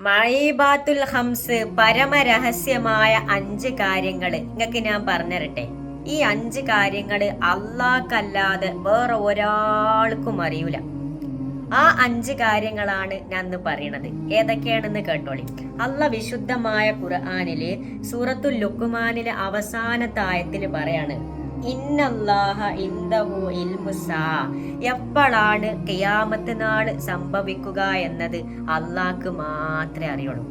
മഈബാത്തുൽ ഹംസ് പരമരഹസ്യമായ 5 കാര്യങ്ങൾ നിങ്ങൾക്ക് ഞാൻ പറഞ്ഞുതരട്ടെ. ഈ 5 കാര്യങ്ങൾ അല്ലാഹ്ക്കല്ലാതെ വേറെ ഒരാൾക്കും അറിയൂല. ആ 5 കാര്യങ്ങളാണ് ഞാൻ ഇന്ന് പറയണത്. ഏതൊക്കെയാണെന്ന് കേട്ടോളി. അല്ലാഹ് വിശുദ്ധമായ ഖുർആനില് സൂറത്തുൽ ലുഖ്മാനിലെ അവസാനത്തെ ആയത്തിൽ പറയാണ്, ഇന്നല്ലാഹ ഇൻദഹു ഇൽമുസ്സാ, എപ്പോഴാണ് ഖിയാമത്ത് നാൾ സംഭവിക്കുക എന്നത് അള്ളാഹ്ക്ക് മാത്രമേ അറിയുള്ളൂ.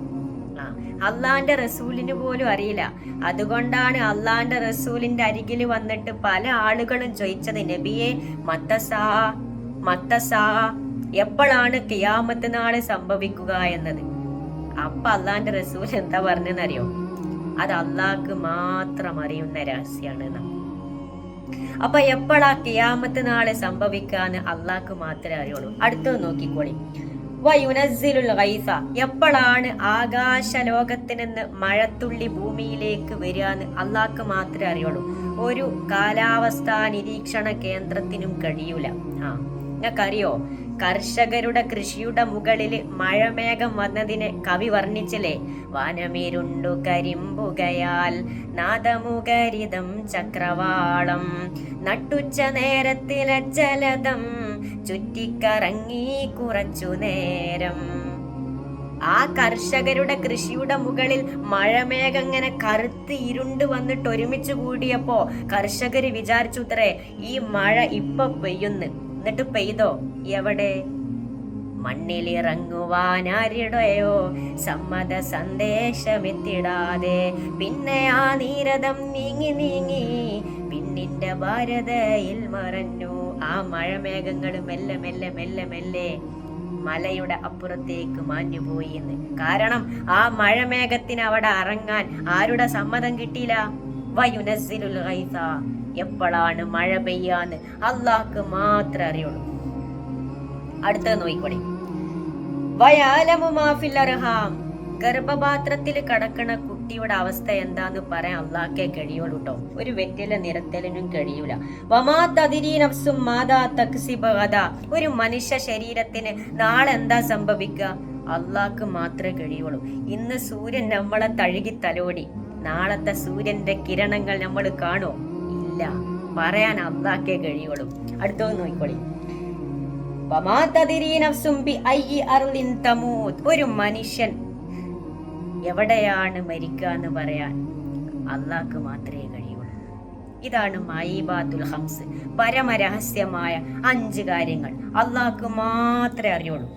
അള്ളാന്റെ റസൂലിന് പോലും അറിയില്ല. അതുകൊണ്ടാണ് അള്ളാന്റെ റസൂലിന്റെ അരികിൽ വന്നിട്ട് പല ആളുകളും ചോദിച്ചത്, നബിയെ മത്തസാ മത്തസാ, എപ്പോഴാണ് ഖിയാമത്ത് നാൾ സംഭവിക്കുക എന്നത്. അപ്പൊ അള്ളാന്റെ റസൂൽ എന്താ പറഞ്ഞെന്നറിയോ? അത് അള്ളാഹ്ക്ക് മാത്രം അറിയുന്ന രഹസ്യാണ്. അപ്പൊ എപ്പോഴാ ഖിയാമത്ത് നാളെ സംഭവിക്കാന്ന് അള്ളാഹ്ക്ക് മാത്രമേ അറിയുള്ളൂ. അടുത്തത് നോക്കിക്കോളി. വയുനസ്സിലുൽ ഗൈസ, എപ്പോഴാണ് ആകാശ ലോകത്ത് നിന്ന് മഴത്തുള്ളി ഭൂമിയിലേക്ക് വരികയെന്ന് അള്ളാഹ്ക്ക് മാത്രമേ അറിയുള്ളൂ. ഒരു കാലാവസ്ഥാ നിരീക്ഷണ കേന്ദ്രത്തിനും കഴിയൂല. നിങ്ങൾക്കറിയോ, കർഷകരുടെ കൃഷിയുടെ മുകളിൽ മഴമേഘം വന്നതിനെ കവി വർണ്ണിച്ചില്ലേ? വനമിരുണ്ടു കരിമ്പുകയാൽ നാദമുഖരിതം ചക്രവാളം, നട്ടുച്ച നേരത്തിലെ ജലതം ചുറ്റിക്കറങ്ങി കുറച്ചു നേരം. ആ കർഷകരുടെ കൃഷിയുടെ മുകളിൽ മഴമേഘം ഇങ്ങനെ കറുത്ത് ഇരുണ്ട് വന്നിട്ട് ഒരുമിച്ച് കൂടിയപ്പോ കർഷകര് വിചാരിച്ചുത്രേ, ഈ മഴ ഇപ്പൊ പെയ്യുന്നു. എന്നിട്ട് പെയ്തോ? എവിടെ? മണ്ണിലിറങ്ങുവാനാരുടെയോ സമ്മത സന്ദേശമെത്തിടാതെ പിന്നെ ആ നീരദം നീങ്ങി നീങ്ങി പിന്നിന്റെ ഭാരതയിൽ മറഞ്ഞു. ആ മഴമേഘങ്ങൾ മെല്ലെ മെല്ലെ മെല്ലെ മെല്ലെ മലയുടെ അപ്പുറത്തേക്ക് മാഞ്ഞുപോയി എന്ന്. കാരണം ആ മഴമേഘത്തിന് അവിടെ ഇറങ്ങാൻ ആരുടെ സമ്മതം കിട്ടിയില്ല. വയുനസ്സിലുൽ ഗൈസ, എപ്പോഴാണ് മഴ പെയ്യാന്ന് അള്ളാഹ്ക്ക് മാത്രമേ അറിയുള്ളൂ. അടുത്തത് നോക്കിക്കോളി. വയഅലമു മാ ഫിൽ അർഹാം, ഗർഭപാത്രത്തിൽ കിടക്കണ കുട്ടിയുടെ അവസ്ഥ എന്താന്ന് പറയാൻ അള്ളാഹ്ക്കേ കഴിയുള്ളൂ കേട്ടോ. ഒരു വെറ്റില നിരത്തലിനും കഴിയൂല. വമാ തദ്രീ നഫ്സും മാദാ തക്സിബു ഗദാ, ഒരു മനുഷ്യ ശരീരത്തിന് നാളെ എന്താ സംഭവിക്കുക അള്ളാഹ്ക്ക് മാത്രമേ കഴിയുള്ളൂ. ഇന്ന് സൂര്യൻ നമ്മളെ തഴുകി തലോടി, നാളത്തെ സൂര്യന്റെ കിരണങ്ങൾ നമ്മൾ കാണോ? ഇല്ല. പറയാൻ അള്ളാഹ്ക്കേ കഴിയുള്ളൂ. അടുത്തത് നോക്കിക്കോളി. ഒരു മനുഷ്യൻ എവിടെയാണ് മരിക്കുക എന്ന് പറയാൻ അള്ളാഹ്ക്ക് മാത്രമേ കഴിയുള്ളൂ. ഇതാണ് മഈബാത്തുൽ ഹംസ്, പരമരഹസ്യമായ 5 കാര്യങ്ങൾ അള്ളാഹ്ക്ക് മാത്രമേ അറിയുള്ളൂ.